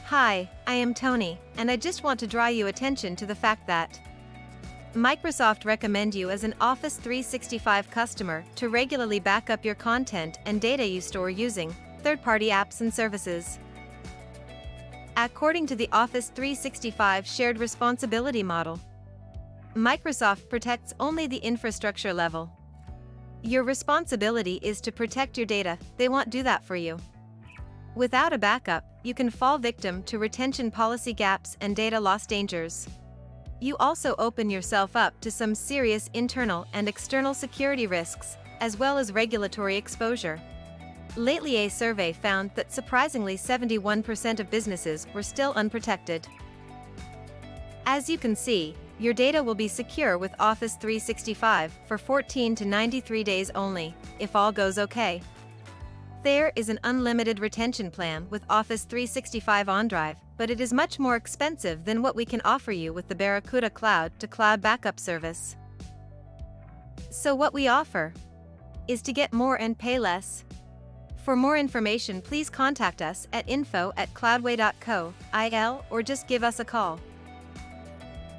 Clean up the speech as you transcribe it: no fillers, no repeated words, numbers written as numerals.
Hi, I am Tony, and I just want to draw your attention to the fact that Microsoft recommend you as an Office 365 customer to regularly back up your content and data you store using third-party apps and services. According to the Office 365 shared responsibility model, Microsoft protects only the infrastructure level. Your responsibility is to protect your data. They won't do that for you. Without a backup, you can fall victim to retention policy gaps and data loss dangers. You also open yourself up to some serious internal and external security risks, as well as regulatory exposure. Lately, a survey found that surprisingly 71% of businesses were still unprotected. As you can see, your data will be secure with Office 365 for 14 to 93 days only, if all goes okay. There is an unlimited retention plan with Office 365 OneDrive, but it is much more expensive than what we can offer you with the Barracuda Cloud-to-Cloud Backup service. So what we offer is to get more and pay less. For more information, please contact us at info@cloudway.co.il or just give us a call.